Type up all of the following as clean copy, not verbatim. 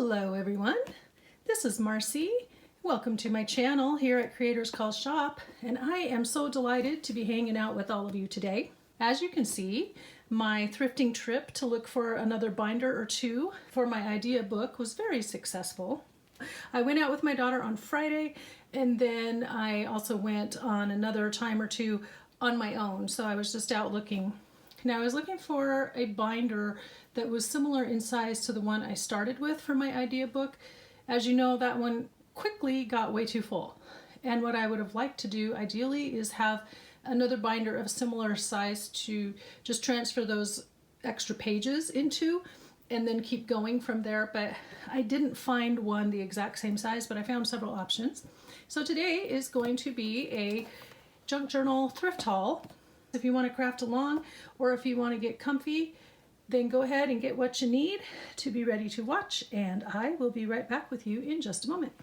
Hello everyone, this is Marcy. Welcome to my channel here at Creators Call Shop, and I am so delighted to be hanging out with all of you today. As you can see, my thrifting trip to look for another binder or two for my idea book was very successful. I went out with my daughter on Friday, and then I also went on another time or two on my own, so I was just out looking. Now I was looking for a binder that was similar in size to the one I started with for my idea book. As you know, that one quickly got way too full. And what I would have liked to do ideally is have another binder of similar size to just transfer those extra pages into and then keep going from there. But I didn't find one the exact same size, but I found several options. So today is going to be a junk journal thrift haul. If you want to craft along or if you want to get comfy, then go ahead and get what you need to be ready to watch, and I will be right back with you in just a moment.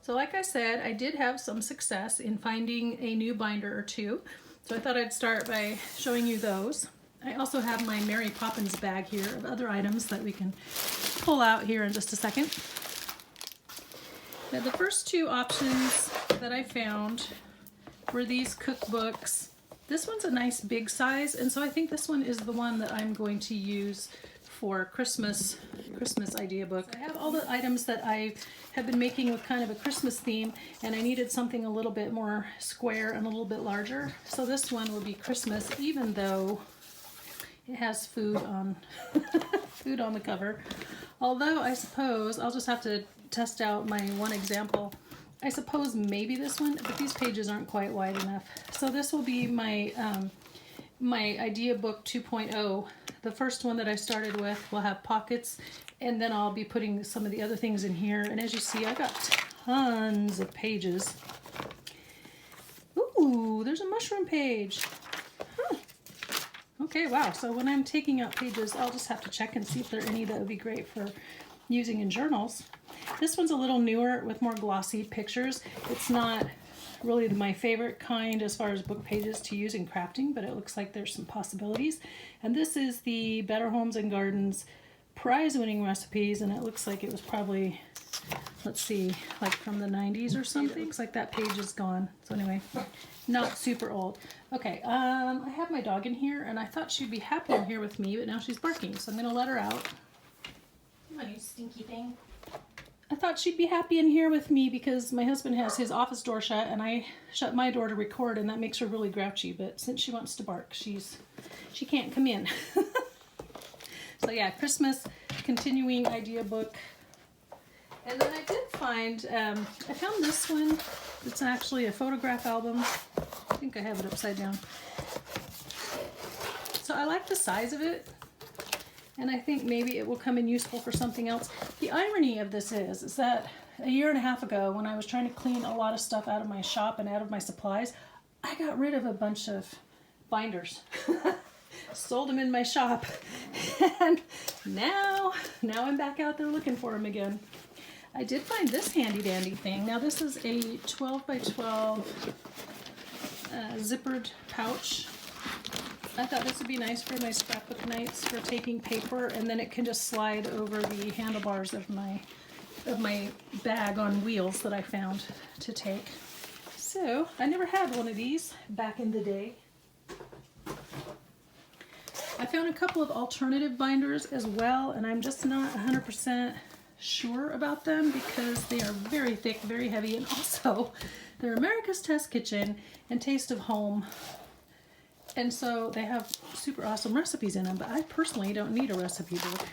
So like I said, I did have some success in finding a new binder or two, so I thought I'd start by showing you those. I also have my Mary Poppins bag here of other items that we can pull out here in just a second. Now, the first two options that I found were these cookbooks. This one's a nice big size, and so I think this one is the one that I'm going to use for Christmas idea book. I have all the items that I have been making with kind of a Christmas theme, and I needed something a little bit more square and a little bit larger. So this one will be Christmas, even though it has food on food on the cover. Although I suppose I'll just have to test out my one example. I suppose maybe this one, but these pages aren't quite wide enough. So this will be my my idea book 2.0. The first one that I started with will have pockets, and then I'll be putting some of the other things in here. And as you see, I got tons of pages. Ooh, there's a mushroom page. Huh. Okay, wow. So when I'm taking out pages, I'll just have to check and see if there are any that would be great for using in journals. This one's a little newer with more glossy pictures. It's not really my favorite kind as far as book pages to use in crafting, but it looks like there's some possibilities. And this is the Better Homes and Gardens prize-winning recipes, and it looks like it was probably, let's see, like from the 90s or something. Looks like that page is gone. So anyway, not super old. Okay, I have my dog in here, and I thought she'd be happy in here with me, but now she's barking, so I'm going to let her out. Come on, you stinky thing. I thought she'd be happy in here with me because my husband has his office door shut and I shut my door to record, and that makes her really grouchy, but since she wants to bark, she can't come in. So yeah, Christmas continuing idea book. And then I did find, I found this one. It's actually a photograph album. I think I have it upside down. So I like the size of it, and I think maybe it will come in useful for something else. The irony of this is that a year and a half ago, when I was trying to clean a lot of stuff out of my shop and out of my supplies, I got rid of a bunch of binders. Sold them in my shop, and now I'm back out there looking for them again. I did find this handy dandy thing. Now this is a 12 by 12 zippered pouch. I thought this would be nice for my scrapbook nights for taking paper, and then it can just slide over the handlebars of my bag on wheels that I found to take. So I never had one of these back in the day. I found a couple of alternative binders as well, and I'm just not 100% sure about them because they are very thick, very heavy, and also they're America's Test Kitchen and Taste of Home. And so they have super awesome recipes in them, but I personally don't need a recipe book.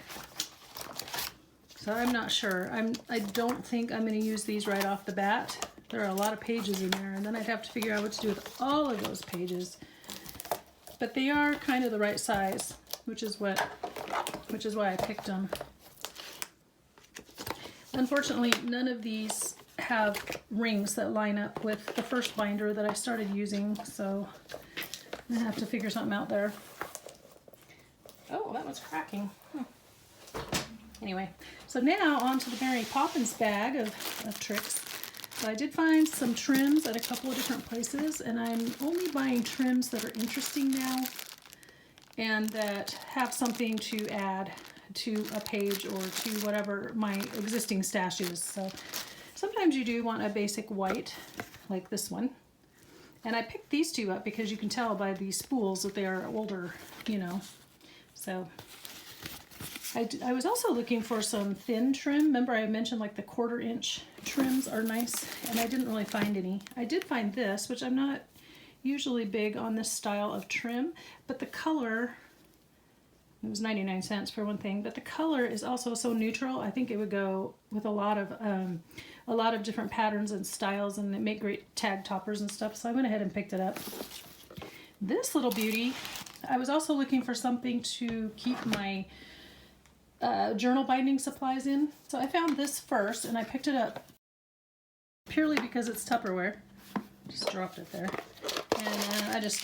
So I'm not sure. I don't think I'm going to use these right off the bat. There are a lot of pages in there, and then I'd have to figure out what to do with all of those pages. But they are kind of the right size, which is why I picked them. Unfortunately, none of these have rings that line up with the first binder that I started using, so I have to figure something out there. Oh, that one's cracking. Anyway, so now on to the Mary Poppins bag of tricks. So I did find some trims at a couple of different places, and I'm only buying trims that are interesting now and that have something to add to a page or to whatever my existing stash is. So sometimes you do want a basic white like this one. And I picked these two up because you can tell by these spools that they are older, you know. So I was also looking for some thin trim. Remember I mentioned like the 1/4 inch trims are nice, and I didn't really find any. I did find this, which I'm not usually big on this style of trim, but the color, it was 99 cents for one thing, but the color is also so neutral. I think it would go with a lot of different patterns and styles, and they make great tag toppers and stuff, so I went ahead and picked it up. This little beauty, I was also looking for something to keep my journal binding supplies in. So I found this first, and I picked it up purely because it's Tupperware. Just dropped it there. And I just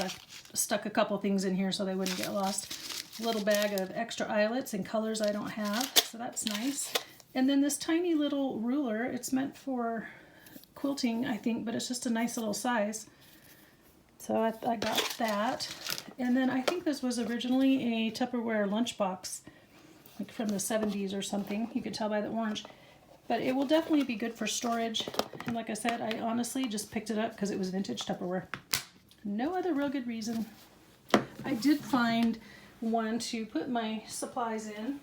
stuck a couple things in here so they wouldn't get lost. A little bag of extra eyelets in colors I don't have, so that's nice. And then this tiny little ruler, it's meant for quilting, I think, but it's just a nice little size. So I got that. And then I think this was originally a Tupperware lunchbox, like from the 70s or something. You can tell by the orange. But it will definitely be good for storage. And like I said, I honestly just picked it up because it was vintage Tupperware. No other real good reason. I did find one to put my supplies in.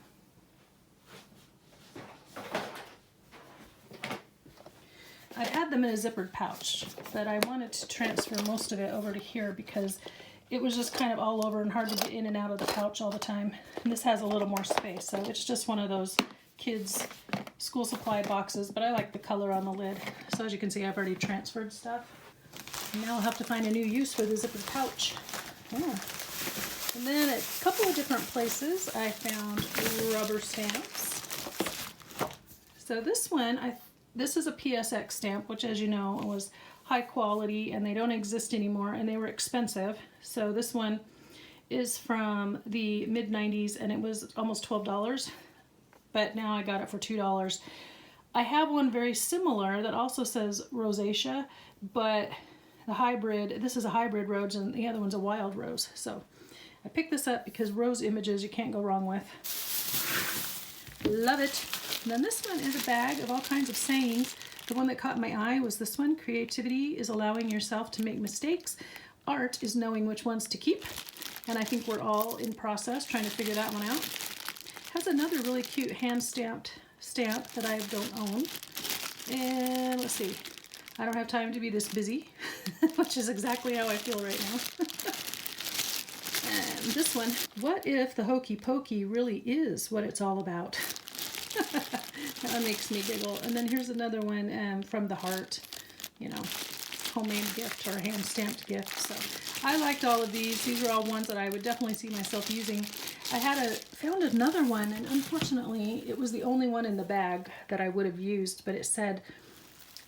I had them in a zippered pouch, but I wanted to transfer most of it over to here because it was just kind of all over and hard to get in and out of the pouch all the time. And this has a little more space, so it's just one of those kids' school supply boxes, but I like the color on the lid. So as you can see, I've already transferred stuff. And now I'll have to find a new use for the zippered pouch. Yeah. And then at a couple of different places, I found rubber stamps. So this one, this is a PSX stamp, which, as you know, was high quality, and they don't exist anymore, and they were expensive. So this one is from the mid-90s, and it was almost $12, but now I got it for $2. I have one very similar that also says rosacea, but the hybrid, this is a hybrid rose, and the other one's a wild rose. So I picked this up because rose images you can't go wrong with. Love it. And then this one is a bag of all kinds of sayings. The one that caught my eye was this one: creativity is allowing yourself to make mistakes. Art is knowing which ones to keep. And I think we're all in process trying to figure that one out. Has another really cute hand-stamped stamp that I don't own. And let's see. I don't have time to be this busy, which is exactly how I feel right now. And this one, what if the hokey pokey really is what it's all about? That makes me giggle. And then here's another one from the heart, you know, homemade gift or hand-stamped gift. So I liked all of these. These are all ones that I would definitely see myself using. I found another one, and unfortunately it was the only one in the bag that I would have used, but it said,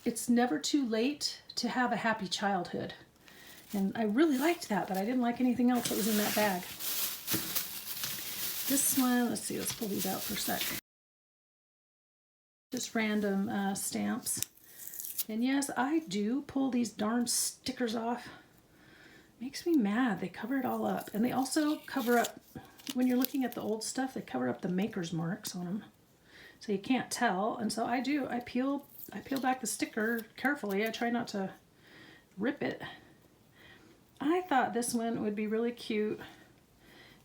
"It's never too late to have a happy childhood." And I really liked that, but I didn't like anything else that was in that bag. This one, let's see, let's pull these out for a sec. Just random stamps. And yes, I do pull these darn stickers off. Makes me mad. They cover it all up. And they also cover up, when you're looking at the old stuff, they cover up the maker's marks on them. So you can't tell. And so I peel back the sticker carefully. I try not to rip it. I thought this one would be really cute.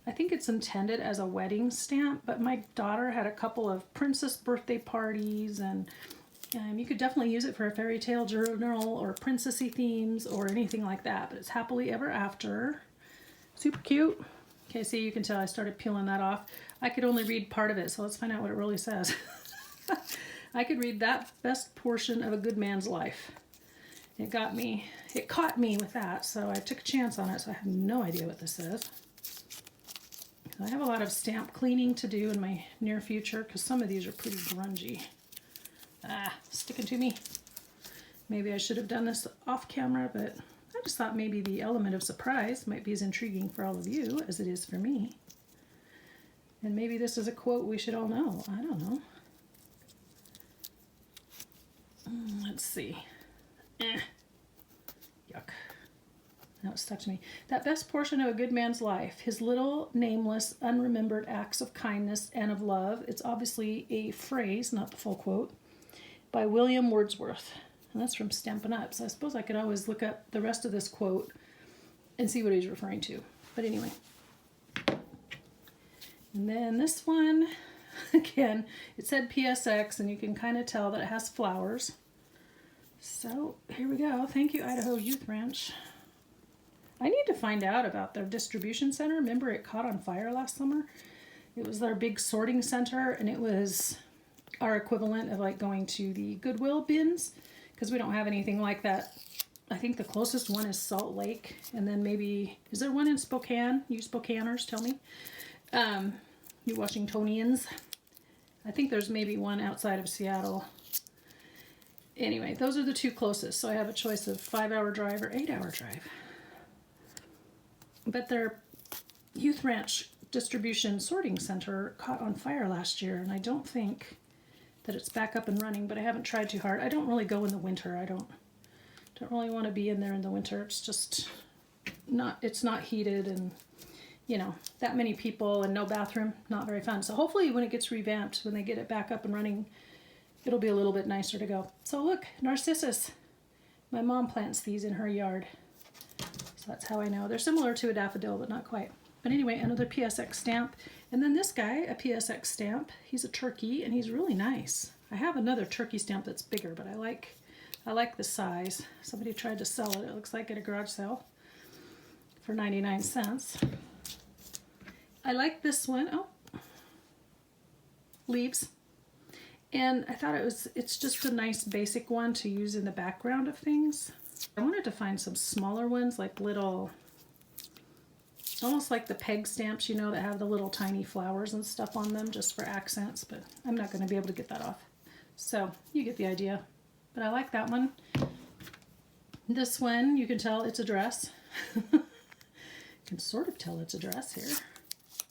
I think it's intended as a wedding stamp, but my daughter had a couple of princess birthday parties, and you could definitely use it for a fairy tale journal or princessy themes or anything like that. But it's happily ever after. Super cute. Okay, see, you can tell I started peeling that off. I could only read part of it, so let's find out what it really says. I could read that best portion of a good man's life. It caught me with that, so I took a chance on it, so I have no idea what this says. I have a lot of stamp cleaning to do in my near future because some of these are pretty grungy. Sticking to me. Maybe I should have done this off camera, but I just thought maybe the element of surprise might be as intriguing for all of you as it is for me. And maybe this is a quote we should all know. I don't know. Let's see. Yuck. Now it stuck to me. That best portion of a good man's life, his little, nameless, unremembered acts of kindness and of love. It's obviously a phrase, not the full quote, by William Wordsworth. And that's from Stampin' Up. So I suppose I could always look up the rest of this quote and see what he's referring to. But anyway. And then this one, again, it said PSX, and you can kind of tell that it has flowers. So here we go. Thank you, Idaho Youth Ranch. I need to find out about their distribution center. Remember it caught on fire last summer? It was their big sorting center, and it was our equivalent of like going to the Goodwill bins, because we don't have anything like that. I think the closest one is Salt Lake, and then maybe, is there one in Spokane? You Spokaners, tell me. You Washingtonians. I think there's maybe one outside of Seattle. Anyway, those are the two closest, so I have a choice of 5-hour drive or 8-hour drive. But their Youth Ranch distribution sorting center caught on fire last year, and I don't think that it's back up and running, but I haven't tried too hard. I don't really go in the winter. I don't really want to be in there in the winter. It's just not, it's not heated, and you know, that many people and no bathroom, not very fun. So hopefully when it gets revamped, when they get it back up and running, it'll be a little bit nicer to go. So look, narcissus. My mom plants these in her yard. So that's how I know. They're similar to a daffodil, but not quite. But anyway, another PSX stamp. And then this guy, a PSX stamp. He's a turkey, and he's really nice. I have another turkey stamp that's bigger, but I like the size. Somebody tried to sell it, it looks like, at a garage sale for 99 cents. I like this one. Oh, leaves. And I thought it's just a nice basic one to use in the background of things. I wanted to find some smaller ones, like little, almost like the peg stamps, you know, that have the little tiny flowers and stuff on them just for accents, but I'm not going to be able to get that off. So you get the idea. But I like that one. This one, you can tell it's a dress. You can sort of tell it's a dress here.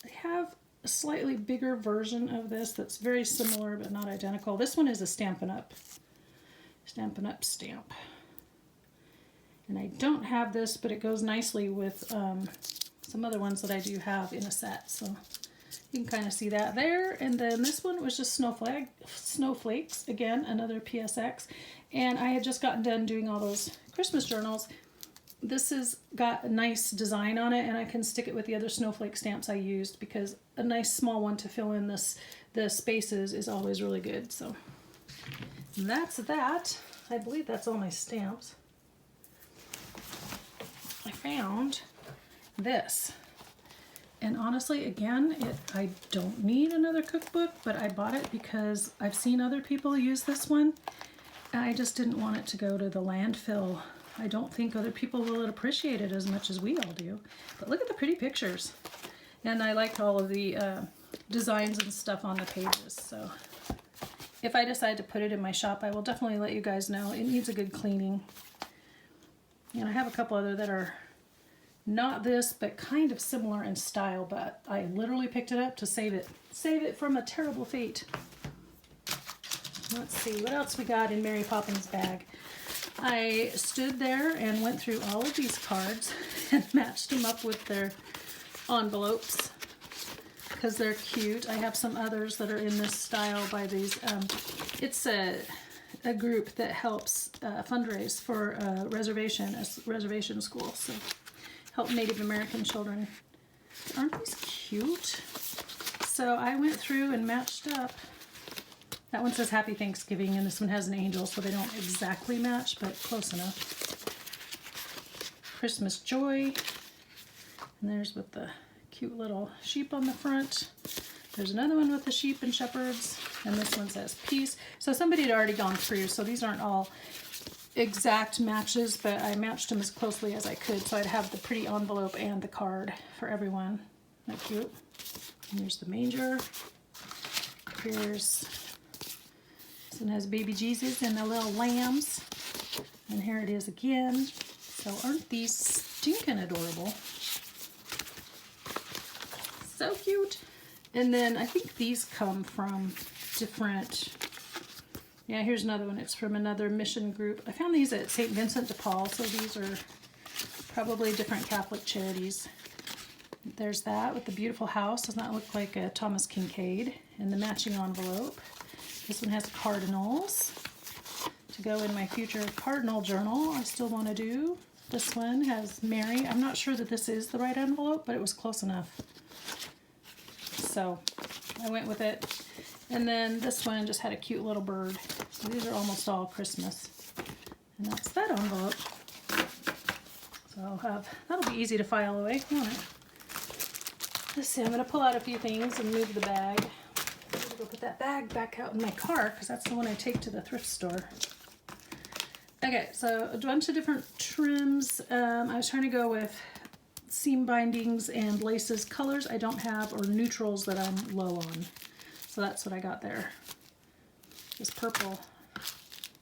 I have a slightly bigger version of this that's very similar but not identical. This one is a Stampin' Up stamp. And I don't have this, but it goes nicely with some other ones that I do have in a set. So you can kind of see that there. And then this one was just snowflakes. Again, another PSX. And I had just gotten done doing all those Christmas journals. This has got a nice design on it, and I can stick it with the other snowflake stamps I used, because a nice small one to fill in the spaces is always really good. So that's that. I believe that's all my stamps. I found this, and honestly, again, I don't need another cookbook, but I bought it because I've seen other people use this one, and I just didn't want it to go to the landfill. I don't think other people will appreciate it as much as we all do. But look at the pretty pictures. And I liked all of the designs and stuff on the pages. So if I decide to put it in my shop, I will definitely let you guys know. It needs a good cleaning. And I have a couple other that are not this, but kind of similar in style. But I literally picked it up to save it from a terrible fate. Let's see, what else we got in Mary Poppins' bag? I stood there and went through all of these cards and matched them up with their envelopes because they're cute. I have some others that are in this style by these. It's a group that helps fundraise for a reservation school. So help Native American children. Aren't these cute? So I went through and matched up. That one says Happy Thanksgiving, and this one has an angel, so they don't exactly match, but close enough. Christmas Joy. And there's with the cute little sheep on the front. There's another one with the sheep and shepherds, and this one says Peace. So somebody had already gone through, so these aren't all exact matches, but I matched them as closely as I could, so I'd have the pretty envelope and the card for everyone. Isn't that cute? And here's the manger. Here's... This one has baby Jesus and the little lambs. And here it is again. So aren't these stinking adorable? So cute. And then I think these come from different Yeah, here's another one. It's from another mission group. I found these at St. Vincent de Paul, so these are probably different Catholic charities. There's that with the beautiful house. Doesn't that look like a Thomas Kincaid? And the matching envelope. This one has cardinals to go in my future cardinal journal I still want to do. This one has Mary. I'm not sure that this is the right envelope, but it was close enough. So I went with it. And then this one just had a cute little bird. So these are almost all Christmas. And that's that envelope. So I'll have, that'll be easy to file away, won't it? Let's see, I'm going to pull out a few things and move the bag. I'm going to go put that bag back out in my car because that's the one I take to the thrift store. Okay, so a bunch of different trims. I was trying to go with seam bindings and laces. Colors I don't have, or neutrals that I'm low on. So that's what I got there. This purple.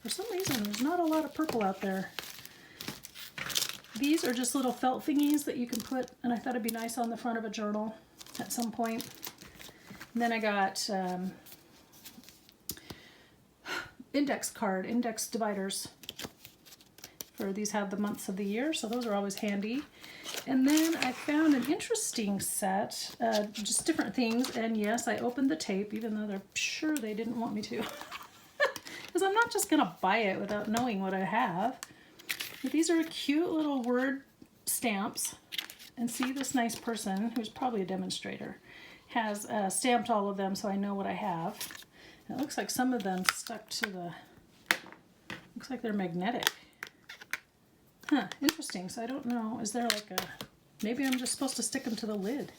For some reason, there's not a lot of purple out there. These are just little felt thingies that you can put, and I thought it'd be nice on the front of a journal at some point. And then I got index dividers. For these have the months of the year, so those are always handy. And then I found an interesting set, just different things. And yes, I opened the tape, even though they're sure they didn't want me to. Because I'm not just going to buy it without knowing what I have. But these are cute little word stamps. And see, this nice person, who's probably a demonstrator, has stamped all of them so I know what I have. And it looks like some of them stuck to the... Looks like they're magnetic. Huh, interesting. So I don't know. Is there like a... Maybe I'm just supposed to stick them to the lid.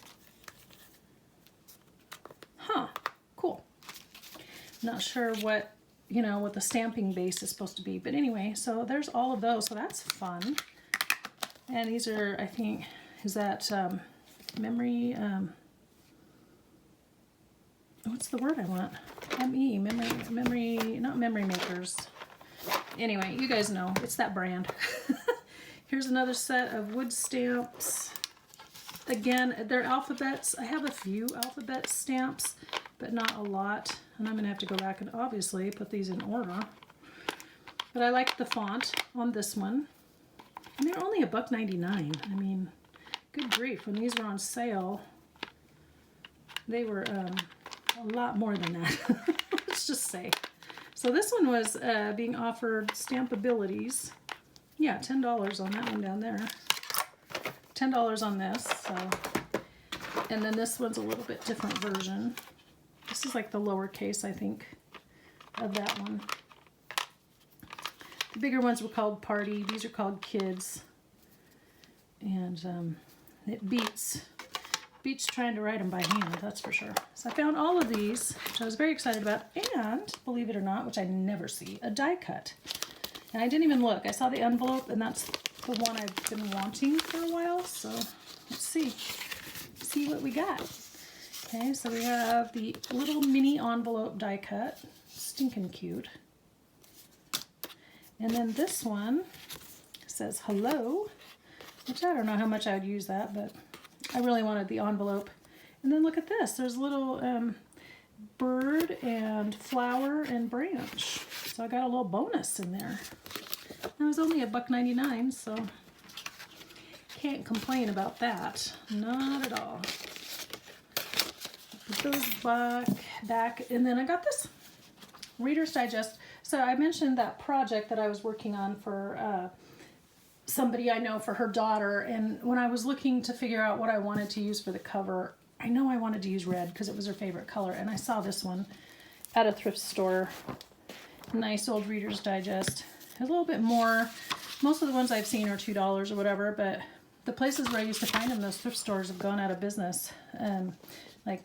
Huh, cool. Not sure what, you know, what the stamping base is supposed to be. But anyway, so there's all of those. So that's fun. And these are, I think, is that memory... what's the word I want? Memory, not memory makers. Anyway, you guys know. It's that brand. Here's another set of wood stamps. Again, they're alphabets. I have a few alphabet stamps, but not a lot. And I'm going to have to go back and obviously put these in order. But I like the font on this one. And they're only $1.99. I mean, good grief. When these were on sale, they were a lot more than that. Let's just say. So this one was being offered stamp abilities. Yeah, $10 on that one down there. $10 on this. So, and then this one's a little bit different version. This is like the lowercase, I think, of that one. The bigger ones were called Party. These are called Kids. And it beats trying to write them by hand, that's for sure. So I found all of these, which I was very excited about, and believe it or not, which I never see, a die cut. And I didn't even look. I saw the envelope, and that's the one I've been wanting for a while. So let's see what we got. Okay, so we have the little mini envelope die cut, stinking cute. And then this one says hello, which I don't know how much I would use that, but I really wanted the envelope. And then look at this. There's a little bird and flower and branch. So I got a little bonus in there. That was only $1.99, so can't complain about that. Not at all. Put those back. And then I got this Reader's Digest. So I mentioned that project that I was working on for somebody I know for her daughter, and when I was looking to figure out what I wanted to use for the cover, I know I wanted to use red because it was her favorite color, and I saw this one at a thrift store. Nice old Reader's Digest. A little bit more. Most of the ones I've seen are $2 or whatever, but the places where I used to find them, those thrift stores, have gone out of business. Like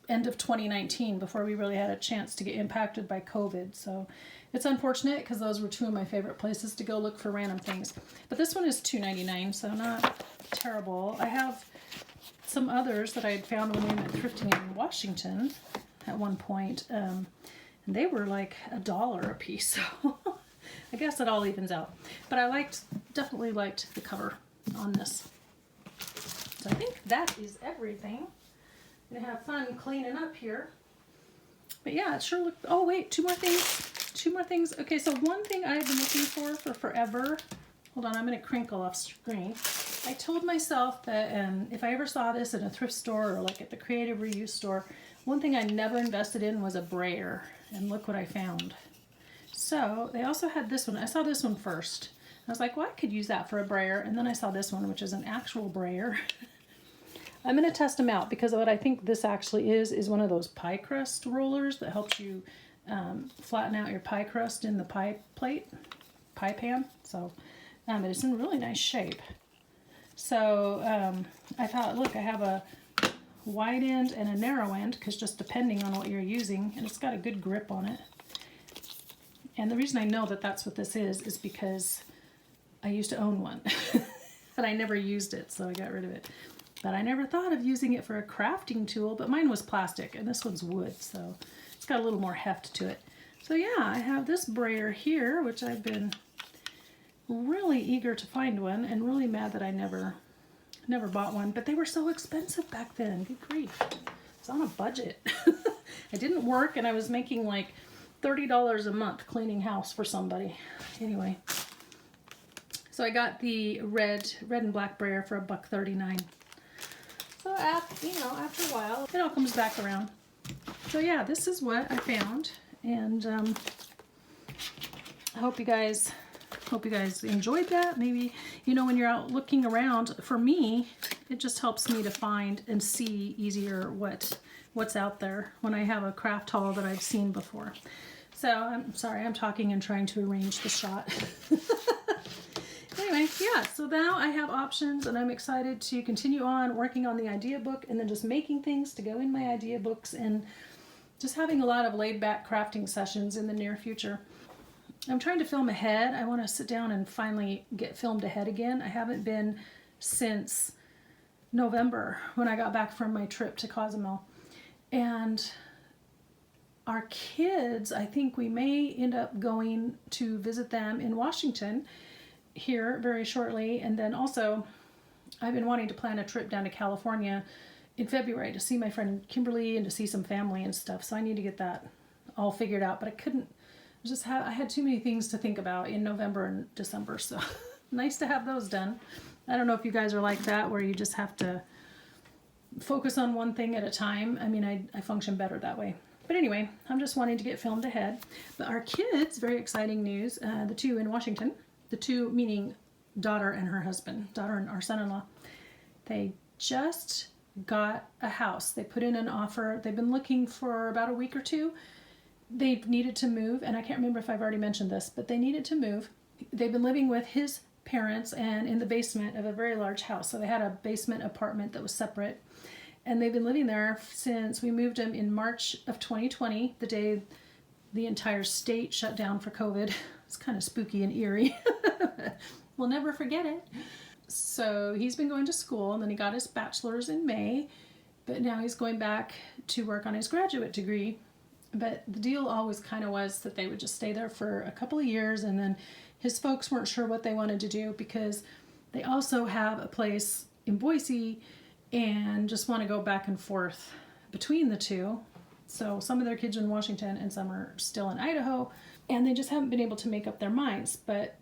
end of 2019, before we really had a chance to get impacted by COVID. So it's unfortunate because those were two of my favorite places to go look for random things. But this one is $2.99, so not terrible. I have some others that I had found when we went thrifting in Washington at one point, and they were like $1 a piece. So I guess it all evens out. But I definitely liked the cover on this. So I think that is everything. I'm gonna have fun cleaning up here. But yeah, it sure looked, oh wait, two more things two more things. Okay, so one thing I've been looking for forever. Hold on, I'm going to crinkle off screen. I told myself that if I ever saw this in a thrift store or like at the creative reuse store, one thing I never invested in was a brayer. And look what I found. So they also had this one. I saw this one first. I was like, well, I could use that for a brayer. And then I saw this one, which is an actual brayer. I'm going to test them out because what I think this actually is one of those pie crust rollers that helps you flatten out your pie crust in the pie pan. So it's in really nice shape. So I thought, look, I have a wide end and a narrow end because just depending on what you're using, and it's got a good grip on it. And the reason I know that that's what this is because I used to own one, but I never used it, so I got rid of it. But I never thought of using it for a crafting tool, but mine was plastic and this one's wood, so it's got a little more heft to it. So yeah, I have this brayer here, which I've been really eager to find one and really mad that I never bought one, but they were so expensive back then. Good grief. It's on a budget. I didn't work and I was making like $30 a month cleaning house for somebody. Anyway, so I got the red and black brayer for $1.39. So after a while, it all comes back around. So yeah, this is what I found, and I hope you guys enjoyed that. Maybe, when you're out looking around, for me, it just helps me to find and see easier what's out there when I have a craft haul that I've seen before. So I'm sorry, I'm talking and trying to arrange the shot. Anyway, yeah, so now I have options and I'm excited to continue on working on the idea book and then just making things to go in my idea books and just having a lot of laid back crafting sessions in the near future. I'm trying to film ahead. I want to sit down and finally get filmed ahead again. I haven't been since November when I got back from my trip to Cozumel. And our kids, I think we may end up going to visit them in Washington here very shortly. And then also, I've been wanting to plan a trip down to California in February to see my friend Kimberly and to see some family and stuff. So I need to get that all figured out, but I couldn't. I had too many things to think about in November and December, so nice to have those done. I don't know if you guys are like that, where you just have to focus on one thing at a time. I mean, I function better that way. But anyway, I'm just wanting to get filmed ahead. But our kids, very exciting news, the two in Washington, the two meaning daughter and her husband, daughter and our son-in-law, they just got a house. They put in an offer. They've been looking for about a week or two. They needed to move, and I can't remember if I've already mentioned this, but they needed to move. They've been living with his parents and in the basement of a very large house. So they had a basement apartment that was separate, and they've been living there since we moved them in March of 2020, the day the entire state shut down for COVID. It's kind of spooky and eerie. We'll never forget it. So he's been going to school, and then he got his bachelor's in May, but now he's going back to work on his graduate degree. But the deal always kind of was that they would just stay there for a couple of years, and then his folks weren't sure what they wanted to do because they also have a place in Boise and just want to go back and forth between the two. So some of their kids are in Washington and some are still in Idaho, and they just haven't been able to make up their minds. But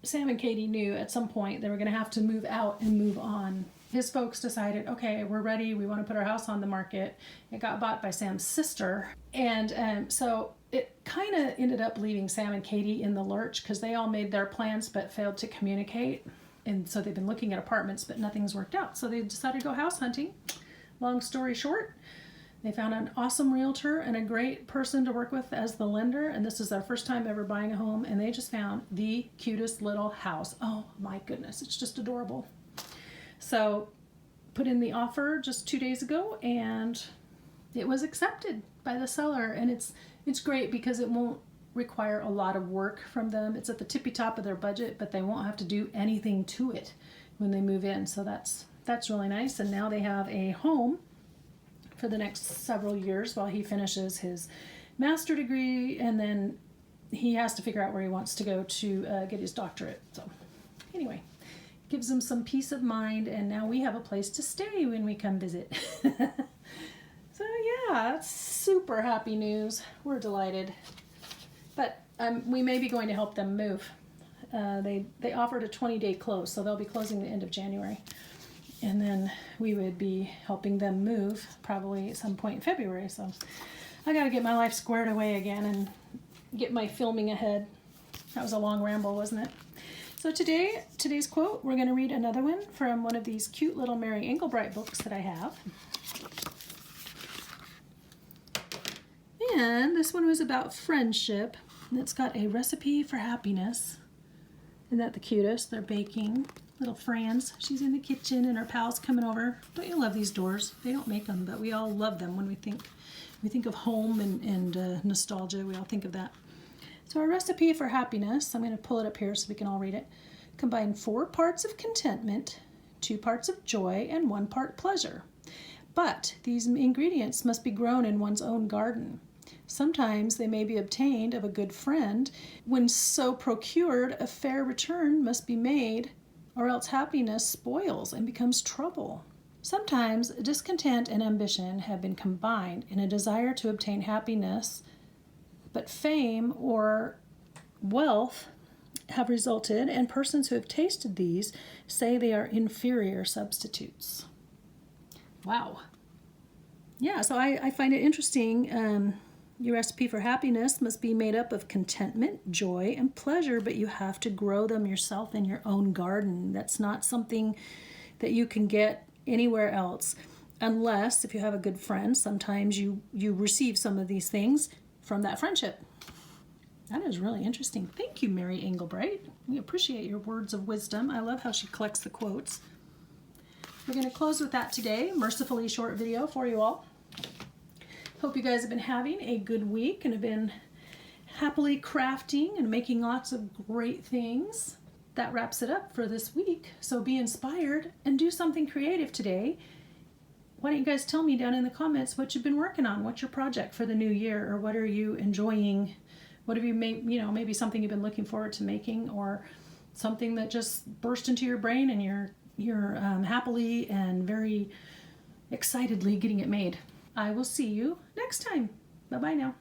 Sam and Katie knew at some point they were going to have to move out and move on. His folks decided, okay, we're ready. We want to put our house on the market. It got bought by Sam's sister. And so it kind of ended up leaving Sam and Katie in the lurch because they all made their plans but failed to communicate. And so they've been looking at apartments, but nothing's worked out. So they decided to go house hunting. Long story short, they found an awesome realtor and a great person to work with as the lender. And this is their first time ever buying a home. And they just found the cutest little house. Oh my goodness, it's just adorable. So put in the offer just 2 days ago, and it was accepted by the seller. And it's great because it won't require a lot of work from them. It's at the tippy top of their budget, but they won't have to do anything to it when they move in. So that's really nice. And now they have a home for the next several years while he finishes his master's degree, and then he has to figure out where he wants to go to get his doctorate. So anyway, gives him some peace of mind, and now we have a place to stay when we come visit. So yeah, that's super happy news. We're delighted. we may be going to help them move. They offered a 20-day close, so they'll be closing the end of January. And then we would be helping them move probably at some point in February. So I got to get my life squared away again and get my filming ahead. That was a long ramble, wasn't it? So today's quote, we're going to read another one from one of these cute little Mary Engelbreit books that I have. And this one was about friendship. And it's got a recipe for happiness. Isn't that the cutest? They're baking. Little Franz, she's in the kitchen and her pal's coming over. Don't you love these doors? They don't make them, but we all love them when we think of home and nostalgia. We all think of that. So our recipe for happiness, I'm going to pull it up here so we can all read it. Combine 4 parts of contentment, 2 parts of joy, and 1 part pleasure. But these ingredients must be grown in one's own garden. Sometimes they may be obtained of a good friend. When so procured, a fair return must be made, or else happiness spoils and becomes trouble. Sometimes discontent and ambition have been combined in a desire to obtain happiness, but fame or wealth have resulted, and persons who have tasted these say they are inferior substitutes. Wow. Yeah, so I find it interesting. Your recipe for happiness must be made up of contentment, joy, and pleasure, but you have to grow them yourself in your own garden. That's not something that you can get anywhere else, unless if you have a good friend, sometimes you receive some of these things from that friendship. That is really interesting. Thank you, Mary Engelbreit. We appreciate your words of wisdom. I love how she collects the quotes. We're going to close with that today. Mercifully short video for you all. Hope you guys have been having a good week and have been happily crafting and making lots of great things. That wraps it up for this week. So be inspired and do something creative today. Why don't you guys tell me down in the comments what you've been working on? What's your project for the new year, or what are you enjoying? What have you made, maybe something you've been looking forward to making, or something that just burst into your brain and you're happily and very excitedly getting it made. I will see you next time. Bye-bye now.